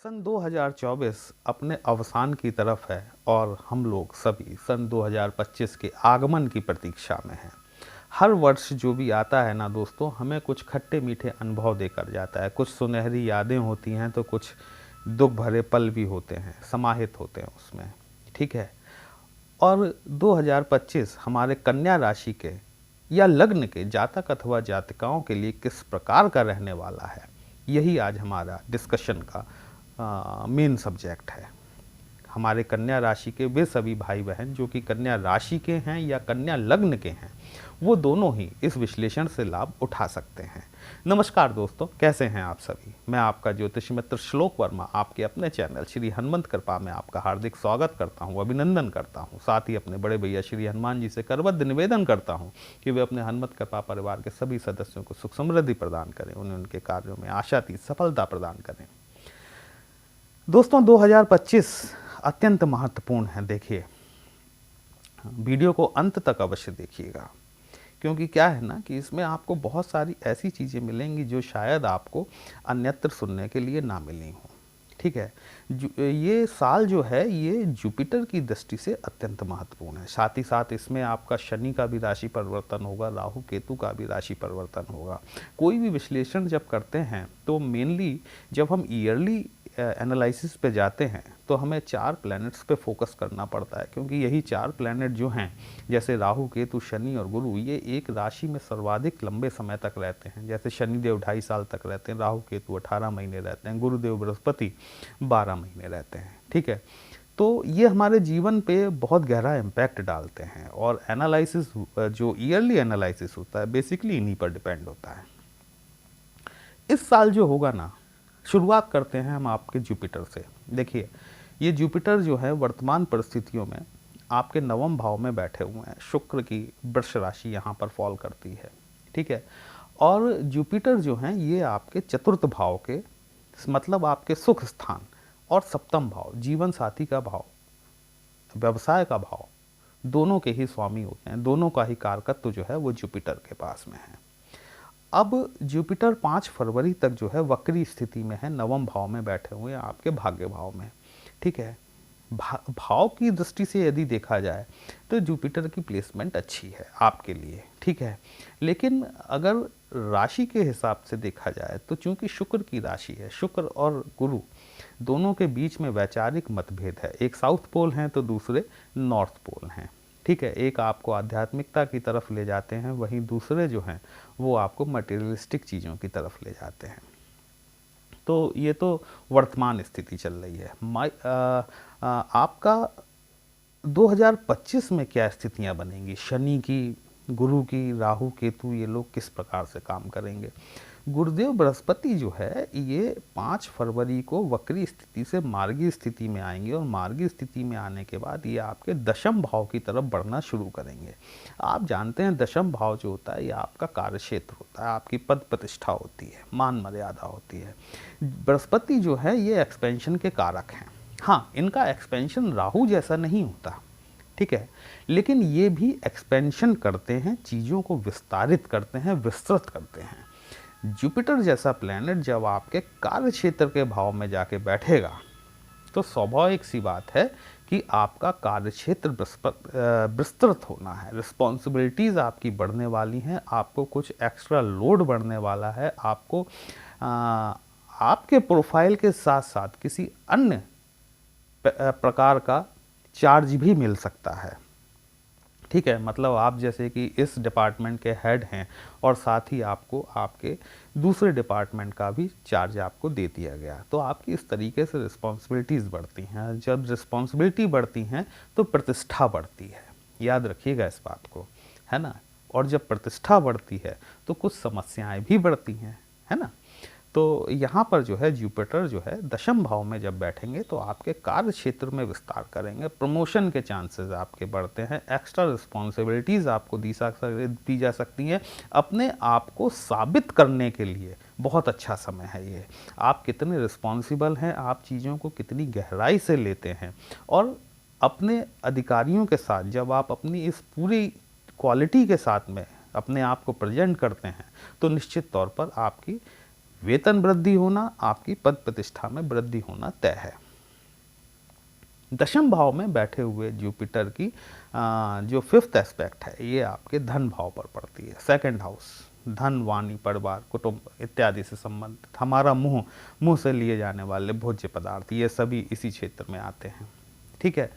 सन 2024 अपने अवसान की तरफ है और हम लोग सभी सन 2025 के आगमन की प्रतीक्षा में हैं। हर वर्ष जो भी आता है ना दोस्तों, हमें कुछ खट्टे मीठे अनुभव देकर जाता है। कुछ सुनहरी यादें होती हैं तो कुछ दुख भरे पल भी होते हैं, समाहित होते हैं उसमें। ठीक है। और 2025 हमारे कन्या राशि के या लग्न के जातक अथवा जातिकाओं के लिए किस प्रकार का रहने वाला है, यही आज हमारा डिस्कशन का मेन सब्जेक्ट है। हमारे कन्या राशि के वे सभी भाई बहन जो कि कन्या राशि के हैं या कन्या लग्न के हैं, वो दोनों ही इस विश्लेषण से लाभ उठा सकते हैं। नमस्कार दोस्तों, कैसे हैं आप सभी। मैं आपका ज्योतिष मित्र श्लोक वर्मा आपके अपने चैनल श्री हनुमंत कृपा में आपका हार्दिक स्वागत करता हूं, अभिनंदन करता हूं। साथ ही अपने बड़े भैया श्री हनुमान जी से करबद्ध निवेदन करता हूं कि वे अपने हनुमत कृपा परिवार के सभी सदस्यों को सुख समृद्धि प्रदान करें, उन्हें उनके कार्यों में आशातीत सफलता प्रदान करें। दोस्तों 2025 अत्यंत महत्वपूर्ण है। देखिए, वीडियो को अंत तक अवश्य देखिएगा, क्योंकि क्या है ना कि इसमें आपको बहुत सारी ऐसी चीज़ें मिलेंगी जो शायद आपको अन्यत्र सुनने के लिए ना मिली हों। ठीक है। ये साल जो है ये जुपिटर की दृष्टि से अत्यंत महत्वपूर्ण है। साथ ही साथ इसमें आपका शनि का भी राशि परिवर्तन होगा, राहु केतु का भी राशि परिवर्तन होगा। कोई भी विश्लेषण जब करते हैं तो मेनली जब हम ईयरली एनालिसिस पे जाते हैं तो हमें 4 प्लैनेट्स पे फोकस करना पड़ता है, क्योंकि यही 4 प्लैनेट जो हैं, जैसे राहु केतु शनि और गुरु, ये एक राशि में सर्वाधिक लंबे समय तक रहते हैं। जैसे शनिदेव 2.5 साल तक रहते हैं, राहु केतु 18 महीने रहते हैं, गुरुदेव बृहस्पति 12 महीने रहते हैं। ठीक है। तो ये हमारे जीवन पे बहुत गहरा इम्पैक्ट डालते हैं, और एनालिसिस जो ईयरली एनालिसिस होता है बेसिकली इन्हीं पर डिपेंड होता है। इस साल जो होगा ना, शुरुआत करते हैं हम आपके जुपिटर से। देखिए, ये जुपिटर जो है वर्तमान परिस्थितियों में आपके नवम भाव में बैठे हुए हैं। शुक्र की वृष राशि यहाँ पर फॉल करती है। ठीक है। और जुपिटर जो हैं ये आपके चतुर्थ भाव के, मतलब आपके सुख स्थान और सप्तम भाव, जीवन साथी का भाव, व्यवसाय का भाव, दोनों के ही स्वामी होते हैं। दोनों का ही कारकत्व जो है वो जुपिटर के पास में है। अब जुपिटर 5 फरवरी तक जो है वक्री स्थिति में है, नवम भाव में बैठे हुए हैं आपके भाग्य भाव में। ठीक है। भाव की दृष्टि से यदि देखा जाए तो जुपिटर की प्लेसमेंट अच्छी है आपके लिए। ठीक है। लेकिन अगर राशि के हिसाब से देखा जाए तो चूंकि शुक्र की राशि है, शुक्र और गुरु दोनों के बीच में वैचारिक मतभेद है। एक साउथ पोल हैं तो दूसरे नॉर्थ पोल हैं। ठीक है। एक आपको आध्यात्मिकता की तरफ ले जाते हैं, वहीं दूसरे जो हैं वो आपको मटेरियलिस्टिक चीज़ों की तरफ ले जाते हैं। तो ये तो वर्तमान स्थिति चल रही है। आपका 2025 में क्या स्थितियां बनेंगी, शनि की, गुरु की, राहु केतु, ये लोग किस प्रकार से काम करेंगे। गुरुदेव बृहस्पति जो है ये 5 फरवरी को वक्री स्थिति से मार्गी स्थिति में आएंगे, और मार्गी स्थिति में आने के बाद ये आपके दशम भाव की तरफ बढ़ना शुरू करेंगे। आप जानते हैं दशम भाव जो होता है ये आपका कार्य क्षेत्र होता है, आपकी पद प्रतिष्ठा होती है, मान मर्यादा होती है। बृहस्पति जो है ये एक्सपेंशन के कारक हैं। हाँ, इनका एक्सपेंशन राहु जैसा नहीं होता। ठीक है। लेकिन ये भी एक्सपेंशन करते हैं, चीज़ों को विस्तारित करते हैं, विस्तृत करते हैं। जुपिटर जैसा प्लैनेट जब आपके कार्य क्षेत्र के भाव में जाके बैठेगा तो स्वाभाविक सी बात है कि आपका कार्य क्षेत्र विस्तृत होना है, रिस्पॉन्सिबिलिटीज़ आपकी बढ़ने वाली हैं, आपको कुछ एक्स्ट्रा लोड बढ़ने वाला है, आपको आपके प्रोफाइल के साथ साथ किसी अन्य प्रकार का चार्ज भी मिल सकता है। ठीक है। मतलब आप जैसे कि इस डिपार्टमेंट के हेड हैं और साथ ही आपको आपके दूसरे डिपार्टमेंट का भी चार्ज आपको दे दिया गया, तो आपकी इस तरीके से रिस्पॉन्सिबिलिटीज़ बढ़ती हैं। जब रिस्पॉन्सिबिलिटी बढ़ती हैं तो प्रतिष्ठा बढ़ती है, याद रखिएगा इस बात को, है ना। और जब प्रतिष्ठा बढ़ती है तो कुछ समस्याएं भी बढ़ती हैं, है ना। तो यहाँ पर जो है जुपिटर जो है दशम भाव में जब बैठेंगे तो आपके कार्य क्षेत्र में विस्तार करेंगे, प्रमोशन के चांसेस आपके बढ़ते हैं, एक्स्ट्रा रिस्पॉन्सिबिलिटीज़ आपको दी जा सकती हैं। अपने आप को साबित करने के लिए बहुत अच्छा समय है ये। आप कितने रिस्पॉन्सिबल हैं, आप चीज़ों को कितनी गहराई से लेते हैं, और अपने अधिकारियों के साथ जब आप अपनी इस पूरी क्वालिटी के साथ में अपने आप को प्रेजेंट करते हैं तो निश्चित तौर पर आपकी वेतन वृद्धि होना, आपकी पद प्रतिष्ठा में वृद्धि होना तय है। दशम भाव में बैठे हुए जुपिटर की जो फिफ्थ एस्पेक्ट है ये आपके धन भाव पर पड़ती है। सेकंड हाउस धन, वाणी, परिवार, कुटुंब इत्यादि से संबंधित, हमारा मुंह से लिए जाने वाले भोज्य पदार्थ, ये सभी इसी क्षेत्र में आते हैं। ठीक है,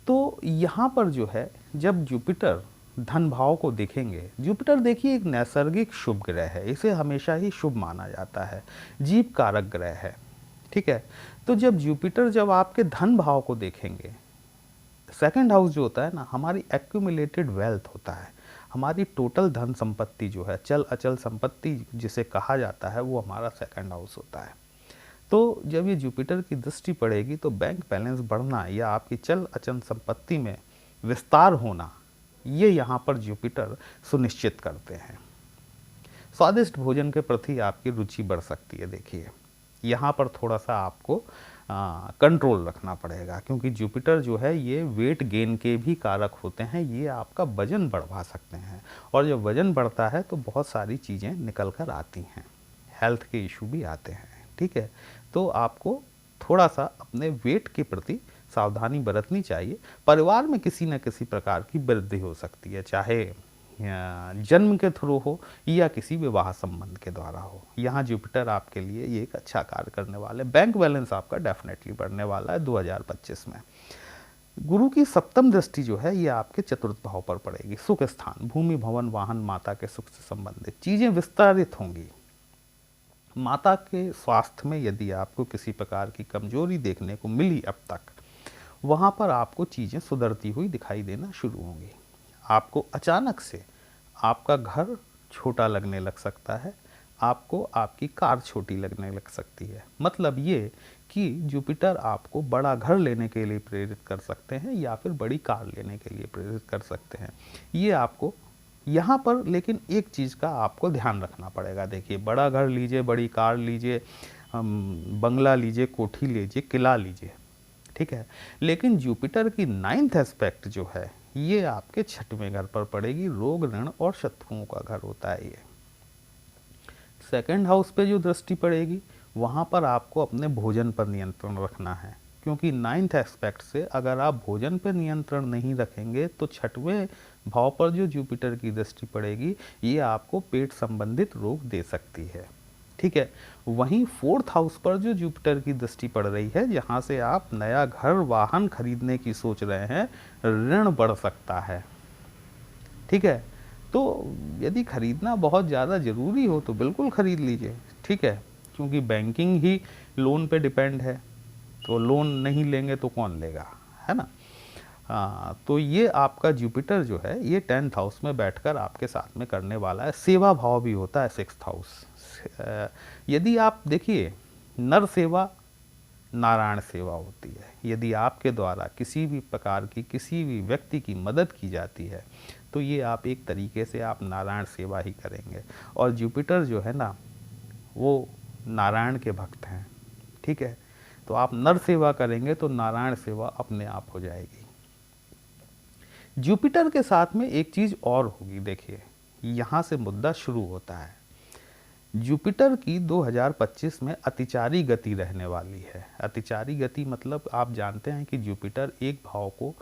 तो यहाँ पर जो है जब जुपिटर धन भाव को देखेंगे, जुपिटर देखिए एक नैसर्गिक शुभ ग्रह है, इसे हमेशा ही शुभ माना जाता है, जीव कारक ग्रह है। ठीक है, तो जब जुपिटर जब आपके धन भाव को देखेंगे, सेकंड हाउस जो होता है ना, हमारी एक्यूमुलेटेड वेल्थ होता है, हमारी टोटल धन संपत्ति जो है, चल अचल संपत्ति जिसे कहा जाता है, वो हमारा सेकंड हाउस होता है। तो जब ये जुपिटर की दृष्टि पड़ेगी तो बैंक बैलेंस बढ़ना या आपकी चल अचल संपत्ति में विस्तार होना, ये यहाँ पर जुपिटर सुनिश्चित करते हैं। स्वादिष्ट भोजन के प्रति आपकी रुचि बढ़ सकती है। देखिए यहाँ पर थोड़ा सा आपको कंट्रोल रखना पड़ेगा, क्योंकि जुपिटर जो है ये वेट गेन के भी कारक होते हैं, ये आपका वजन बढ़वा सकते हैं, और जब वजन बढ़ता है तो बहुत सारी चीज़ें निकल कर आती हैं, हेल्थ के इशू भी आते हैं। ठीक है, तो आपको थोड़ा सा अपने वेट के प्रति सावधानी बरतनी चाहिए। परिवार में किसी न किसी प्रकार की वृद्धि हो सकती है, चाहे जन्म के थ्रू हो या किसी विवाह संबंध के द्वारा हो। यहाँ जुपिटर आपके लिए ये एक अच्छा कार्य करने वाले। बैंक बैलेंस आपका डेफिनेटली बढ़ने वाला है 2025 में। गुरु की सप्तम दृष्टि जो है ये आपके चतुर्थ भाव पर पड़ेगी। सुख स्थान, भूमि, भवन, वाहन, माता के सुख से संबंधित चीज़ें विस्तारित होंगी। माता के स्वास्थ्य में यदि आपको किसी प्रकार की कमजोरी देखने को मिली अब तक, वहाँ पर आपको चीज़ें सुधरती हुई दिखाई देना शुरू होंगी। आपको अचानक से आपका घर छोटा लगने लग सकता है, आपको आपकी कार छोटी लगने लग सकती है। मतलब ये कि जुपिटर आपको बड़ा घर लेने के लिए प्रेरित कर सकते हैं या फिर बड़ी कार लेने के लिए प्रेरित कर सकते हैं। ये आपको यहाँ पर लेकिन एक चीज़ का आपको ध्यान रखना पड़ेगा। देखिए बड़ा घर लीजिए, बड़ी कार लीजिए, बंगला लीजिए, कोठी लीजिए, किला लीजिए, ठीक है, लेकिन जुपिटर की नाइन्थ एस्पेक्ट जो है ये आपके छठवें घर पर पड़ेगी। रोग, ऋण और शत्रुओं का घर होता है ये। सेकंड हाउस पे जो दृष्टि पड़ेगी वहाँ पर आपको अपने भोजन पर नियंत्रण रखना है, क्योंकि नाइन्थ एस्पेक्ट से अगर आप भोजन पर नियंत्रण नहीं रखेंगे तो छठवें भाव पर जो जुपिटर की दृष्टि पड़ेगी ये आपको पेट संबंधित रोग दे सकती है। ठीक है, वहीं फोर्थ हाउस पर जो जुपिटर की दृष्टि पड़ रही है, जहाँ से आप नया घर, वाहन खरीदने की सोच रहे हैं, ऋण बढ़ सकता है। ठीक है, तो यदि खरीदना बहुत ज़्यादा ज़रूरी हो तो बिल्कुल खरीद लीजिए। ठीक है, क्योंकि बैंकिंग ही लोन पे डिपेंड है, तो लोन नहीं लेंगे तो कौन लेगा, है ना। तो ये आपका जुपिटर जो है ये 10th हाउस में बैठकर आपके साथ में करने वाला है। सेवा भाव भी होता है 6th हाउस। यदि आप देखिए, नर सेवा नारायण सेवा होती है। यदि आपके द्वारा किसी भी प्रकार की किसी भी व्यक्ति की मदद की जाती है तो ये आप एक तरीके से आप नारायण सेवा ही करेंगे। और जुपिटर जो है ना वो नारायण के भक्त हैं। ठीक है, तो आप नर सेवा करेंगे तो नारायण सेवा अपने आप हो जाएगी। जुपिटर के साथ में एक चीज़ और होगी। देखिए यहाँ से मुद्दा शुरू होता है। जुपिटर की 2025 में अतिचारी गति रहने वाली है। अतिचारी गति मतलब आप जानते हैं कि जुपिटर एक भाव को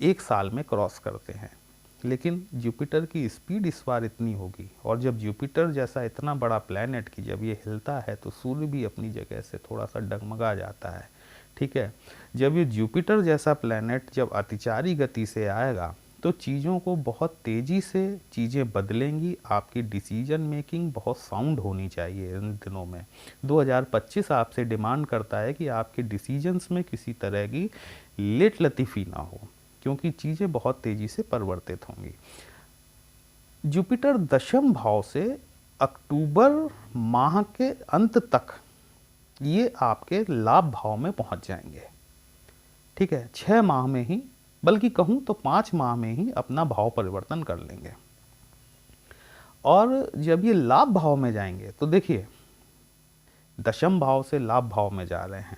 एक साल में क्रॉस करते हैं, लेकिन जुपिटर की स्पीड इस बार इतनी होगी। और जब जुपिटर जैसा इतना बड़ा प्लैनेट की जब ये हिलता है तो सूर्य भी अपनी जगह से थोड़ा सा डगमगा जाता है। ठीक है, जब ये जुपिटर जैसा प्लैनेट जब अतिचारी गति से आएगा तो चीज़ों को बहुत तेज़ी से चीज़ें बदलेंगी। आपकी डिसीजन मेकिंग बहुत साउंड होनी चाहिए इन दिनों में। 2025 आपसे डिमांड करता है कि आपके डिसीजंस में किसी तरह की लेट लतीफ़ी ना हो, क्योंकि चीज़ें बहुत तेज़ी से परिवर्तित होंगी। जुपिटर दशम भाव से अक्टूबर माह के अंत तक ये आपके लाभ भाव में पहुंच जाएंगे। ठीक है, 6 माह में ही, बल्कि कहूं तो 5 माह में ही अपना भाव परिवर्तन कर लेंगे। और जब ये लाभ भाव में जाएंगे तो देखिए दशम भाव से लाभ भाव में जा रहे हैं,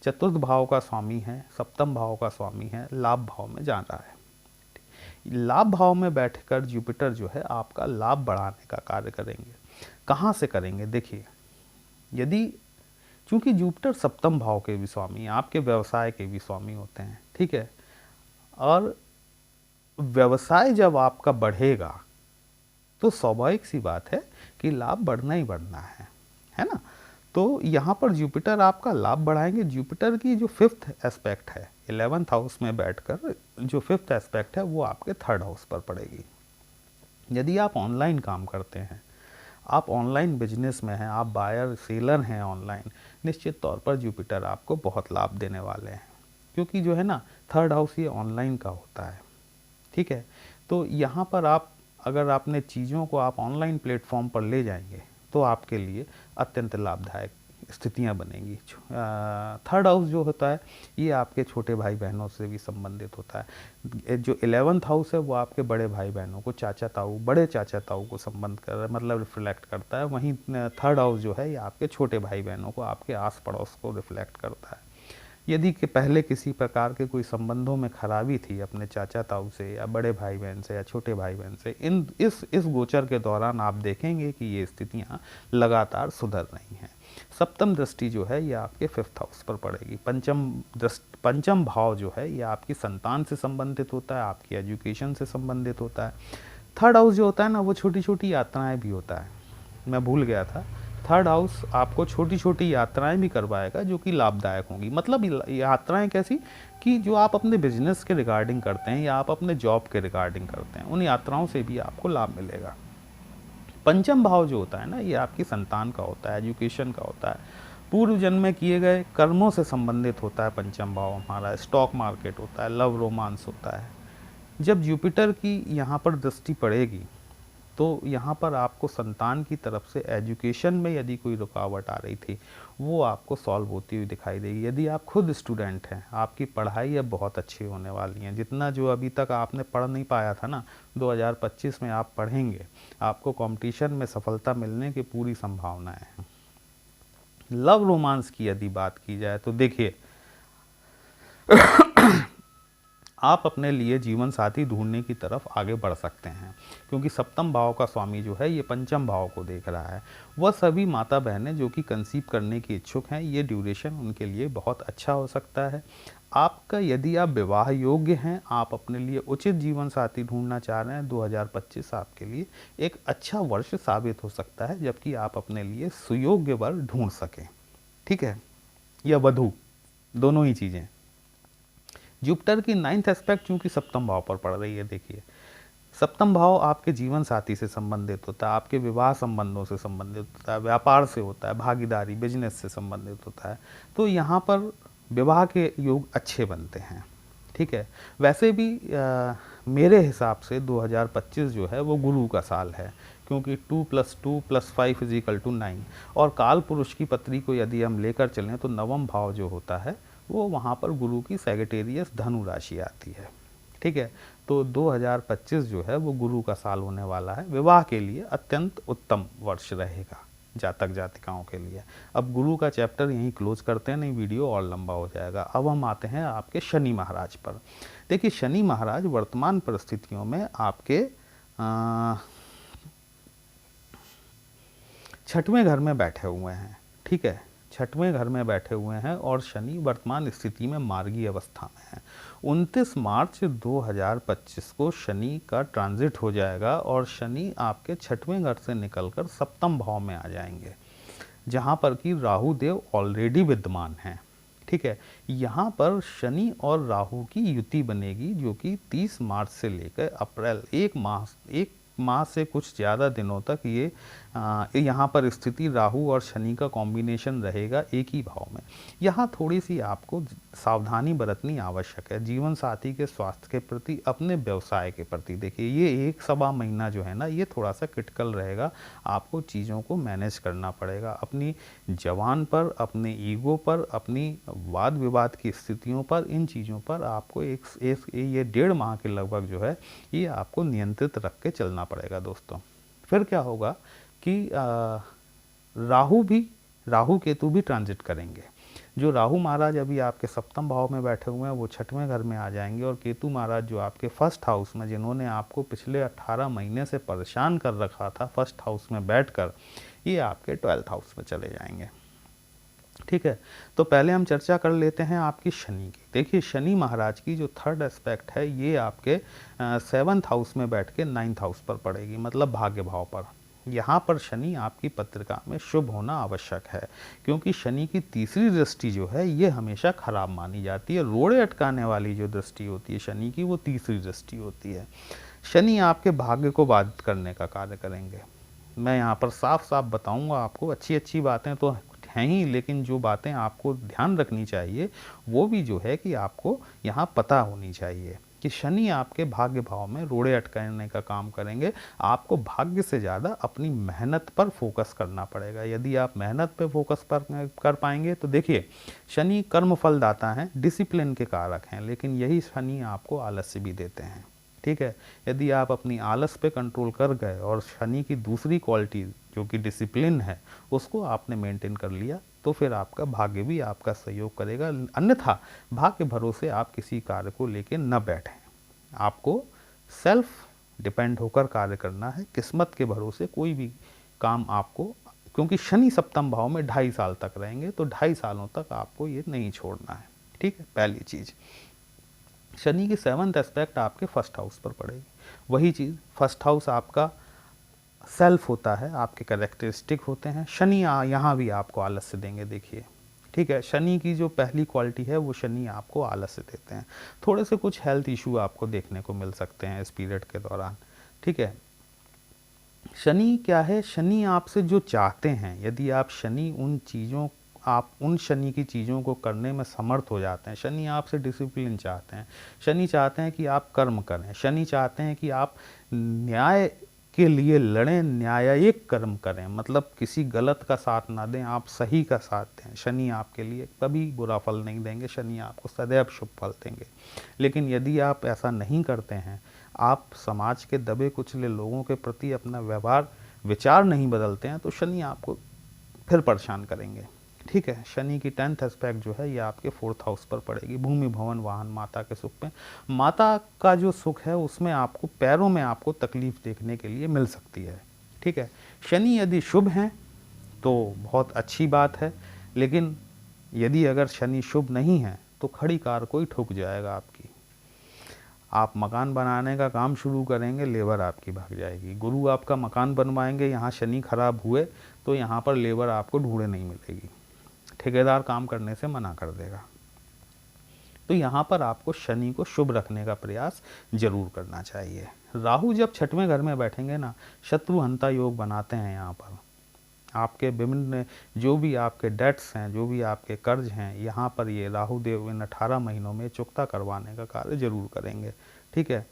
चतुर्थ भाव का स्वामी है, सप्तम भाव का स्वामी है, लाभ भाव में जा रहा है। लाभ भाव में बैठकर जुपिटर जो है आपका लाभ बढ़ाने का कार्य करेंगे। कहाँ से करेंगे? देखिए यदि चूंकि जुपिटर सप्तम भाव के भी स्वामी, आपके व्यवसाय के भी स्वामी होते हैं, ठीक है, और व्यवसाय जब आपका बढ़ेगा तो स्वाभाविक सी बात है कि लाभ बढ़ना ही बढ़ना है ना। तो यहाँ पर जुपिटर आपका लाभ बढ़ाएंगे। जुपिटर की जो फिफ्थ एस्पेक्ट है 11th हाउस में बैठकर, जो फिफ्थ एस्पेक्ट है वो आपके थर्ड हाउस पर पड़ेगी। यदि आप ऑनलाइन काम करते हैं, आप ऑनलाइन बिजनेस में हैं, आप बायर सेलर हैं ऑनलाइन, निश्चित तौर पर जुपिटर आपको बहुत लाभ देने वाले हैं, क्योंकि जो है ना थर्ड हाउस ये ऑनलाइन का होता है, ठीक है। तो यहाँ पर आप अगर आपने चीज़ों को आप ऑनलाइन प्लेटफॉर्म पर ले जाएंगे तो आपके लिए अत्यंत लाभदायक स्थितियाँ बनेंगी। थर्ड हाउस जो होता है ये आपके छोटे भाई बहनों से भी संबंधित होता है। जो 11th हाउस है वो आपके बड़े भाई बहनों को, चाचा ताऊ, बड़े चाचा ताऊ को संबंध कर मतलब रिफ्लेक्ट करता है। वहीं थर्ड हाउस जो है ये आपके छोटे भाई बहनों को, आपके आस पड़ोस को रिफ्लेक्ट करता है। यदि कि पहले किसी प्रकार के कोई संबंधों में खराबी थी अपने चाचा ताऊ से या बड़े भाई बहन से या छोटे भाई बहन से, इस गोचर के दौरान आप देखेंगे कि ये स्थितियां लगातार सुधर रही हैं। सप्तम दृष्टि जो है ये आपके फिफ्थ हाउस पर पड़ेगी। पंचम भाव जो है ये आपकी संतान से संबंधित होता है, आपकी एजुकेशन से संबंधित होता है। थर्ड हाउस जो होता है ना वो छोटी छोटी यात्राएं भी होता है, मैं भूल गया था। थर्ड हाउस आपको छोटी छोटी यात्राएं भी करवाएगा जो कि लाभदायक होंगी। मतलब यात्राएं कैसी कि जो आप अपने बिजनेस के रिगार्डिंग करते हैं या आप अपने जॉब के रिगार्डिंग करते हैं, उन यात्राओं से भी आपको लाभ मिलेगा। पंचम भाव जो होता है ना ये आपकी संतान का होता है, एजुकेशन का होता है, पूर्व जन्म में किए गए कर्मों से संबंधित होता है। पंचम भाव हमारा स्टॉक मार्केट होता है, लव रोमांस होता है। जब जुपिटर की यहाँ पर दृष्टि पड़ेगी तो यहाँ पर आपको संतान की तरफ से एजुकेशन में यदि कोई रुकावट आ रही थी वो आपको सॉल्व होती हुई दिखाई देगी। यदि आप खुद स्टूडेंट हैं, आपकी पढ़ाई अब बहुत अच्छी होने वाली है। जितना जो अभी तक आपने पढ़ नहीं पाया था ना, 2025 में आप पढ़ेंगे, आपको कंपटीशन में सफलता मिलने की पूरी संभावनाएं हैं। लव रोमांस की यदि बात की जाए तो देखिए आप अपने लिए जीवन साथी ढूंढने की तरफ आगे बढ़ सकते हैं, क्योंकि सप्तम भाव का स्वामी जो है ये पंचम भाव को देख रहा है। वह सभी माता बहनें जो कि कंसीव करने की इच्छुक हैं, ये ड्यूरेशन उनके लिए बहुत अच्छा हो सकता है। आपका यदि आप विवाह योग्य हैं, आप अपने लिए उचित जीवन साथी ढूंढना चाह रहे हैं, 2025 आपके लिए एक अच्छा वर्ष साबित हो सकता है, जबकि आप अपने लिए सुयोग्य वर ढूंढ सकें, ठीक है, या वधू, दोनों ही चीज़ें। जुपिटर की 9th एस्पेक्ट चूंकि सप्तम भाव पर पड़ रही है, देखिए सप्तम भाव आपके जीवन साथी से संबंधित होता है, आपके विवाह संबंधों से संबंधित होता है, व्यापार से होता है, भागीदारी बिजनेस से संबंधित होता है। तो यहाँ पर विवाह के योग अच्छे बनते हैं, ठीक है। वैसे भी मेरे हिसाब से 2025 जो है वो गुरु का साल है, क्योंकि 2 + 2 + 5 = 9 और काल पुरुष की पत्री को यदि हम लेकर चलें तो नवम भाव जो होता है वो वहाँ पर गुरु की सैगिटेरियस धनु राशि आती है, ठीक है। तो 2025 जो है वो गुरु का साल होने वाला है। विवाह के लिए अत्यंत उत्तम वर्ष रहेगा जातक जातिकाओं के लिए। अब गुरु का चैप्टर यहीं क्लोज करते हैं, नहीं वीडियो और लंबा हो जाएगा। अब हम आते हैं आपके शनि महाराज पर। देखिए शनि महाराज वर्तमान परिस्थितियों में आपके 6वें घर में बैठे हुए हैं, ठीक है, 6वें घर में बैठे हुए हैं और शनि वर्तमान स्थिति में मार्गी अवस्था में है। 29 मार्च 2025 को शनि का ट्रांजिट हो जाएगा और शनि आपके 6वें घर से निकलकर सप्तम भाव में आ जाएंगे, जहां पर कि राहु देव ऑलरेडी विद्यमान हैं, ठीक है। यहाँ पर शनि और राहु की युति बनेगी जो कि 30 मार्च से लेकर अप्रैल, एक माह से कुछ ज़्यादा दिनों तक ये यहाँ पर स्थिति राहु और शनि का कॉम्बिनेशन रहेगा एक ही भाव में। यहाँ थोड़ी सी आपको सावधानी बरतनी आवश्यक है, जीवन साथी के स्वास्थ्य के प्रति, अपने व्यवसाय के प्रति। देखिए ये 1-1.25 महीना जो है ना ये थोड़ा सा क्रिटिकल रहेगा, आपको चीज़ों को मैनेज करना पड़ेगा। अपनी जवान पर, अपने ईगो पर, अपनी वाद विवाद की स्थितियों पर, इन चीज़ों पर आपको ये 1.5 माह के लगभग जो है ये आपको नियंत्रित रख के चलना पड़ेगा दोस्तों। फिर क्या होगा कि राहु केतु भी ट्रांजिट करेंगे। जो राहु महाराज अभी आपके सप्तम भाव में बैठे हुए हैं वो 6वें घर में आ जाएंगे, और केतु महाराज जो आपके फर्स्ट हाउस में, जिन्होंने आपको पिछले 18 महीने से परेशान कर रखा था फर्स्ट हाउस में बैठकर, ये आपके 12th हाउस में चले जाएंगे। ठीक है, तो पहले हम चर्चा कर लेते हैं आपकी शनि की। देखिए शनि महाराज की जो थर्ड एस्पेक्ट है ये आपके 7th हाउस में बैठ के 9th हाउस पर पड़ेगी, मतलब भाग्य भाव पर। यहाँ पर शनि आपकी पत्रिका में शुभ होना आवश्यक है, क्योंकि शनि की तीसरी दृष्टि जो है ये हमेशा खराब मानी जाती है। रोड़े अटकाने वाली जो दृष्टि होती है शनि की, वो तीसरी दृष्टि होती है। शनि आपके भाग्य को बाधित करने का कार्य करेंगे। मैं यहाँ पर साफ साफ बताऊंगा आपको, अच्छी अच्छी बातें तो हैं ही, लेकिन जो बातें आपको ध्यान रखनी चाहिए वो भी जो है कि आपको यहाँ पता होनी चाहिए कि शनि आपके भाग्य भाव में रोड़े अटकाने का काम करेंगे। आपको भाग्य से ज़्यादा अपनी मेहनत पर फोकस करना पड़ेगा। यदि आप मेहनत पे फोकस पर कर पाएंगे तो देखिए शनि कर्म फल दाता है, डिसिप्लिन के कारक हैं, लेकिन यही शनि आपको आलस्य भी देते हैं। ठीक है, यदि आप अपनी आलस पे कंट्रोल कर गए और शनि की दूसरी क्वालिटी जो कि डिसिप्लिन है उसको आपने मेंटेन कर लिया तो फिर आपका भाग्य भी आपका सहयोग करेगा। अन्यथा भाग्य भरोसे आप किसी कार्य को लेकर न बैठें। आपको सेल्फ डिपेंड होकर कार्य करना है, किस्मत के भरोसे कोई भी काम आपको, क्योंकि शनि सप्तम भाव में 2.5 साल तक रहेंगे, तो 2.5 सालों तक आपको ये नहीं छोड़ना है। ठीक है, पहली चीज़। शनि की 7th एस्पेक्ट आपके फर्स्ट हाउस पर पड़ेगी। वही चीज़, फर्स्ट हाउस आपका सेल्फ होता है, आपके कैरेक्टरिस्टिक होते हैं। शनि यहाँ भी आपको आलस्य देंगे। देखिए ठीक है, शनि की जो पहली क्वालिटी है वो शनि आपको आलस्य देते हैं। थोड़े से कुछ हेल्थ इशू आपको देखने को मिल सकते हैं इस पीरियड के दौरान। ठीक है, शनि क्या है, शनि आपसे जो चाहते हैं, यदि आप उन शनि की चीज़ों को करने में समर्थ हो जाते हैं। शनि आपसे डिसिप्लिन चाहते हैं, शनि चाहते हैं कि आप कर्म करें, शनि चाहते हैं कि आप न्याय के लिए लड़ें, न्यायिक कर्म करें, मतलब किसी गलत का साथ ना दें, आप सही का साथ दें। शनि आपके लिए कभी बुरा फल नहीं देंगे, शनि आपको सदैव शुभ फल देंगे। लेकिन यदि आप ऐसा नहीं करते हैं, आप समाज के दबे कुचले लोगों के प्रति अपना व्यवहार विचार नहीं बदलते हैं, तो शनि आपको फिर परेशान करेंगे। ठीक है, शनि की 10th एस्पेक्ट जो है ये आपके 4th हाउस पर पड़ेगी, भूमि भवन वाहन माता के सुख में। माता का जो सुख है उसमें आपको पैरों में आपको तकलीफ देखने के लिए मिल सकती है। ठीक है, शनि यदि शुभ हैं तो बहुत अच्छी बात है, लेकिन यदि अगर शनि शुभ नहीं है तो खड़ी कार कोई ठुक जाएगा आपकी। आप मकान बनाने का काम शुरू करेंगे, लेबर आपकी भाग जाएगी। गुरु आपका मकान बनवाएंगे, यहाँ शनि खराब हुए तो यहाँ पर लेबर आपको ढूंढे नहीं मिलेगी, ठेकेदार काम करने से मना कर देगा। तो यहाँ पर आपको शनि को शुभ रखने का प्रयास जरूर करना चाहिए। राहु जब 6वें घर में बैठेंगे ना, शत्रुहंता योग बनाते हैं। यहाँ पर आपके विभिन्न जो भी आपके डेट्स हैं, जो भी आपके कर्ज हैं, यहाँ पर ये राहु देव इन 18 महीनों में चुकता करवाने का कार्य जरूर करेंगे। ठीक है,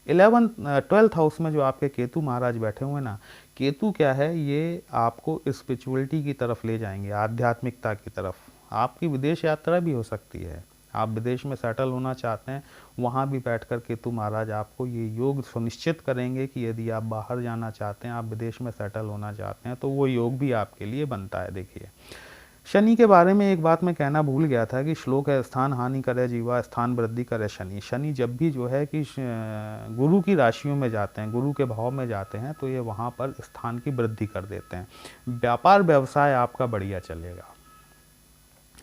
12th हाउस में जो आपके केतु महाराज बैठे हुए ना, केतु क्या है, ये आपको स्पिरिचुअलिटी की तरफ ले जाएंगे, आध्यात्मिकता की तरफ। आपकी विदेश यात्रा भी हो सकती है, आप विदेश में सेटल होना चाहते हैं, वहाँ भी बैठकर केतु महाराज आपको ये योग सुनिश्चित करेंगे कि यदि आप बाहर जाना चाहते हैं, आप विदेश में सेटल होना चाहते हैं, तो वो योग भी आपके लिए बनता है। देखिए शनि के बारे में एक बात मैं कहना भूल गया था कि श्लोक है, स्थान हानि करे जीवा स्थान वृद्धि करे शनि। शनि जब भी जो है कि गुरु की राशियों में जाते हैं, गुरु के भाव में जाते हैं, तो ये वहाँ पर स्थान की वृद्धि कर देते हैं। व्यापार व्यवसाय आपका बढ़िया चलेगा,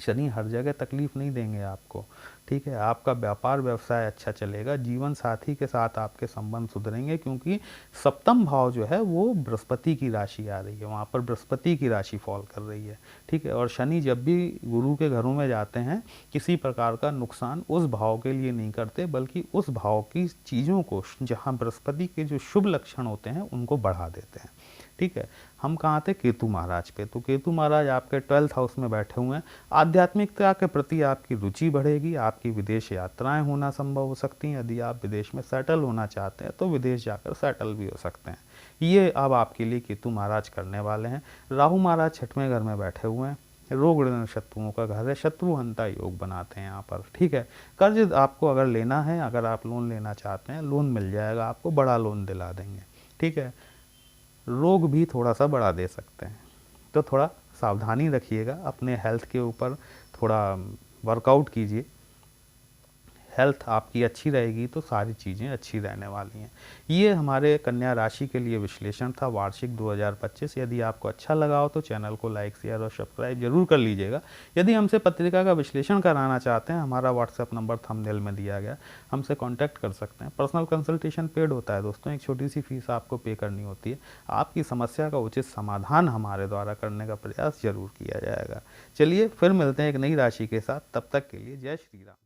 शनि हर जगह तकलीफ नहीं देंगे आपको। ठीक है, आपका व्यापार व्यवसाय अच्छा चलेगा, जीवन साथी के साथ आपके संबंध सुधरेंगे, क्योंकि सप्तम भाव जो है वो बृहस्पति की राशि आ रही है, वहाँ पर बृहस्पति की राशि फॉल कर रही है। ठीक है, और शनि जब भी गुरु के घरों में जाते हैं, किसी प्रकार का नुकसान उस भाव के लिए नहीं करते, बल्कि उस भाव की चीज़ों को, जहाँ बृहस्पति के जो शुभ लक्षण होते हैं उनको बढ़ा देते हैं। ठीक है, हम कहाँ थे, केतु महाराज पे। तो केतु महाराज आपके 12th हाउस में बैठे हुए हैं, आध्यात्मिकता के प्रति आपकी रुचि बढ़ेगी, आपकी विदेश यात्राएं होना संभव हो सकती हैं। यदि आप विदेश में सेटल होना चाहते हैं तो विदेश जाकर सेटल भी हो सकते हैं। ये अब आपके लिए केतु महाराज करने वाले हैं। राहु महाराज 6वें घर में बैठे हुए हैं, रोग शत्रुओं का घर है, शत्रुहंता योग बनाते हैं यहाँ पर। ठीक है, कर्ज आपको अगर लेना है, अगर आप लोन लेना चाहते हैं, लोन मिल जाएगा आपको, बड़ा लोन दिला देंगे। ठीक है, रोग भी थोड़ा सा बढ़ा दे सकते हैं, तो थोड़ा सावधानी रखिएगा, अपने हेल्थ के ऊपर थोड़ा वर्कआउट कीजिए। हेल्थ आपकी अच्छी रहेगी तो सारी चीज़ें अच्छी रहने वाली हैं। ये हमारे कन्या राशि के लिए विश्लेषण था वार्षिक 2025। यदि आपको अच्छा लगा हो तो चैनल को लाइक, शेयर और सब्सक्राइब जरूर कर लीजिएगा। यदि हमसे पत्रिका का विश्लेषण कराना चाहते हैं, हमारा व्हाट्सएप नंबर थंबनेल में दिया गया, हमसे कॉन्टैक्ट कर सकते हैं। पर्सनल कंसल्टेशन पेड होता है दोस्तों, एक छोटी सी फीस आपको पे करनी होती है। आपकी समस्या का उचित समाधान हमारे द्वारा करने का प्रयास जरूर किया जाएगा। चलिए फिर मिलते हैं एक नई राशि के साथ, तब तक के लिए जय श्री राम।